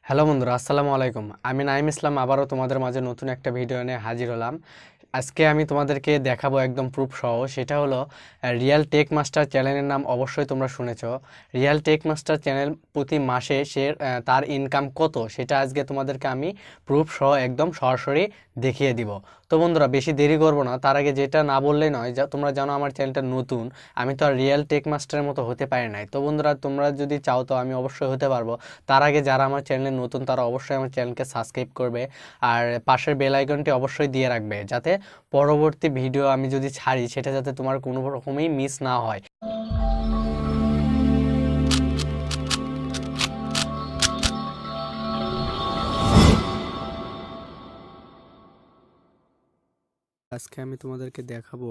Hello বন্ধুরা, আসসালামু আলাইকুম। আমি নাইম ইসলাম আবারও তোমাদের মাঝে নতুন একটা ভিডিও নিয়ে হাজির হলাম। আজকে আমি তোমাদেরকে দেখাবো একদম প্রুফ সহ। সেটা হলো রিয়াল টেক মাস্টার চ্যানেলের নাম অবশ্যই তোমরা শুনেছো। রিয়াল টেক মাস্টার চ্যানেল প্রতি মাসে তার ইনকাম কত সেটা আজকে তোমাদেরকে আমি প্রুফ সহ একদম সরাসরি দেখিয়ে দিব। তো বন্ধুরা, বেশি দেরি করবো না। তার আগে যেটা না বললেই নয়, তোমরা জানো আমার চ্যানেলটা নতুন, আমি তো আর রিয়াল টেক মাস্টারের মতো হতে পারি নাই। তো বন্ধুরা, তোমরা যদি চাও তো আমি অবশ্যই হতে পারবো। তার আগে যারা আমার চ্যানেলে নতুন তারা অবশ্যই আমার চ্যানেলকে সাবস্ক্রাইব করবে আর পাশের বেল আইকনটি অবশ্যই দিয়ে রাখবে, যাতে পরবর্তী ভিডিও আমি যদি ছাড়ি সেটা যাতে তোমার কোনো রকমই মিস না হয়। আজকে আমি তোমাদেরকে দেখাবো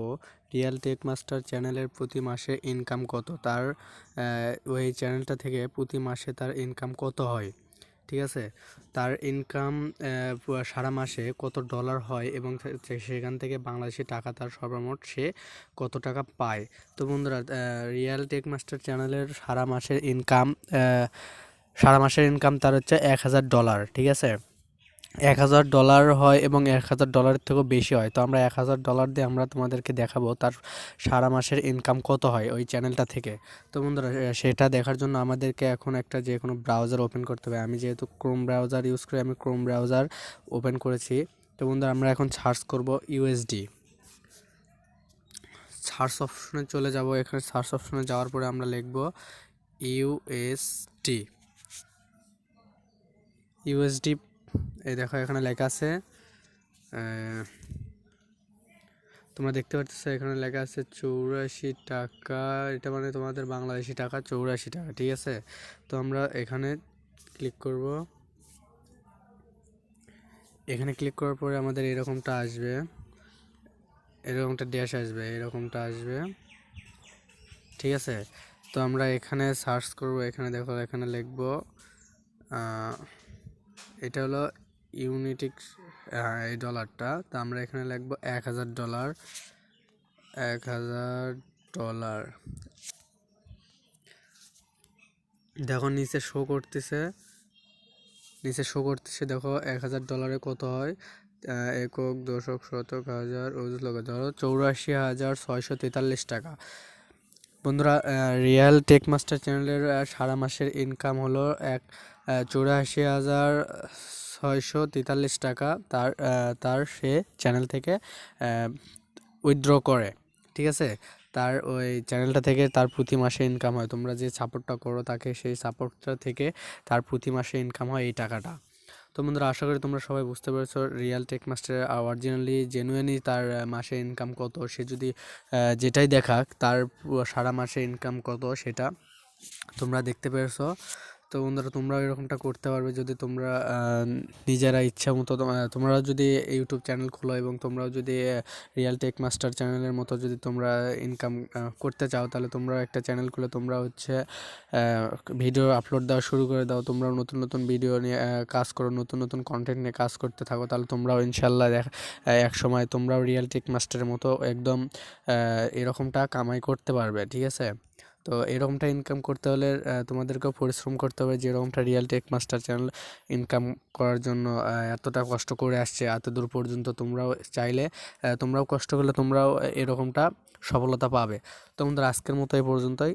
রিয়াল টেক মাস্টার চ্যানেলের প্রতি মাসে ইনকাম কত, তার ওই চ্যানেলটা থেকে প্রতি মাসে তার ইনকাম কত হয়। ঠিক আছে, তার ইনকাম সারা মাসে কত ডলার হয় এবং সেখান থেকে বাংলাদেশি টাকা তার সর্বমোট সে কত টাকা পায়। তো বন্ধুরা, রিয়াল টেক মাস্টার চ্যানেলের সারা মাসের ইনকাম তার হচ্ছে $1000। ঠিক আছে, $1000 হয় এবং $1000 থেকেও বেশি হয়। তো আমরা $1000 দিয়ে আমরা তোমাদেরকে দেখাবো তার সারা মাসের ইনকাম কত হয় ওই চ্যানেলটা থেকে। তো বন্ধুরা, সেটা দেখার জন্য আমাদেরকে এখন একটা যে কোনো ব্রাউজার ওপেন করতে হবে। আমি যেহেতু ক্রোম ব্রাউজার ইউজ করি, আমি ক্রোম ব্রাউজার ওপেন করেছি। তো বন্ধুরা, আমরা এখন সার্চ করব ইউএসডি। সার্চ অপশনে চলে যাব। এখানে সার্চ অপশনে যাওয়ার পরে আমরা লিখব ইউএসডি। ইউএসডি, এই দেখো এখানে লেখা আছে, তোমরা দেখতে পাচ্ছ এখানে লেখা আছে 84 টাকা। এটা মানে তোমাদের বাংলাদেশি টাকা 84 টাকা। ঠিক আছে, তো আমরা এখানে ক্লিক করব। এখানে ক্লিক করার পরে আমাদের এরকমটা আসবে, এরকমটা ড্যাশ আসবে, এরকমটা আসবে। ঠিক আছে, তো আমরা এখানে সার্চ করব। এখানে দেখো, এখানে লিখব, এটা হলো ইউনিটিক এই ডলারটা। তো আমরা এখানে লিখব $1000। $1000 দেখো নিচে শো করতেছে, দেখো $1000 কত হয়। একক, দশক, শতক, হাজার, লক্ষ, ধরো 84,643 টাকা। বন্ধুরা, রিয়াল টেক মাস্টার চ্যানেলের সারা মাসের ইনকাম হলো 84,643 টাকা। তার সে চ্যানেল থেকে উইথড্র করে। ঠিক আছে, তার ওই চ্যানেলটা থেকে তার প্রতি মাসে ইনকাম হয়। তোমরা যে সাপোর্টটা করো তাকে, সেই সাপোর্টটা থেকে তার প্রতি মাসে ইনকাম হয় এই টাকাটা। তো বন্ধুরা, আশা করি তোমরা সবাই বুঝতে পেরেছো রিয়াল টেক মাস্টার অরিজিনালি জেনুইনই তার মাসে ইনকাম কত। সে যদি যেটাই দেখাক তার সারা মাসে ইনকাম কত সেটা তোমরা দেখতে পেরেছো। তো বন্ধুরা, তোমরাও এরকমটা করতে পারবে যদি তোমরা নিজেরা ইচ্ছা মতো তোমরা যদি ইউটিউব চ্যানেল খোলো এবং তোমরাও যদি রিয়াল টেক মাস্টার চ্যানেলের মতো যদি তোমরা ইনকাম করতে চাও, তাহলে তোমরাও একটা চ্যানেল খুলে তোমরা হচ্ছে ভিডিও আপলোড দেওয়া শুরু করে দাও। তোমরাও নতুন নতুন ভিডিও নিয়ে কাজ করো, নতুন নতুন কন্টেন্ট নিয়ে কাজ করতে থাকো। তাহলে তোমরাও ইনশাল্লাহ এক সময় তোমরাও রিয়াল টেক মাস্টারের মতো একদম এরকমটা কামাই করতে পারবে। ঠিক আছে, তো এরকমটা ইনকাম করতে হলে তোমাদেরকেও পরিশ্রম করতে হবে, যেরকমটা Real Tech Master channel income করার জন্য এতটা কষ্ট করে আসছে এত দূর পর্যন্ত। তোমরাও চাইলে তোমরাও কষ্ট করলে তোমরাও এরকমটা সফলতা পাবে। তো বন্ধুরা, আজকের মতো এই পর্যন্তই।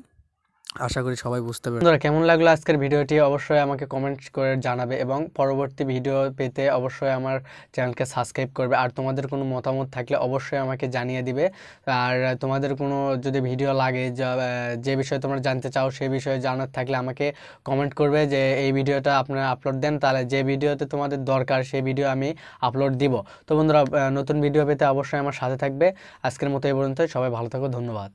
আশা করি সবাই বুঝতে পারবে। বন্ধুরা, কেমন লাগলো আজকের ভিডিওটি অবশ্যই আমাকে কমেন্ট করে জানাবে এবং পরবর্তী ভিডিও পেতে অবশ্যই আমার চ্যানেলকে সাবস্ক্রাইব করবে। আর তোমাদের কোনো মতামত থাকলে অবশ্যই আমাকে জানিয়ে দিবে। আর তোমাদের কোনো যদি ভিডিও লাগে, যে বিষয়ে তোমরা জানতে চাও সেই বিষয়ে জানার থাকলে আমাকে কমেন্ট করবে যে এই ভিডিওটা আপনারা আপলোড দেন, তাহলে যে ভিডিওতে তোমাদের দরকার সেই ভিডিও আমি আপলোড দিব। তো বন্ধুরা, নতুন ভিডিও পেতে অবশ্যই আমার সাথে থাকবে। আজকের মতো এই পর্যন্তই। সবাই ভালো থাকো, ধন্যবাদ।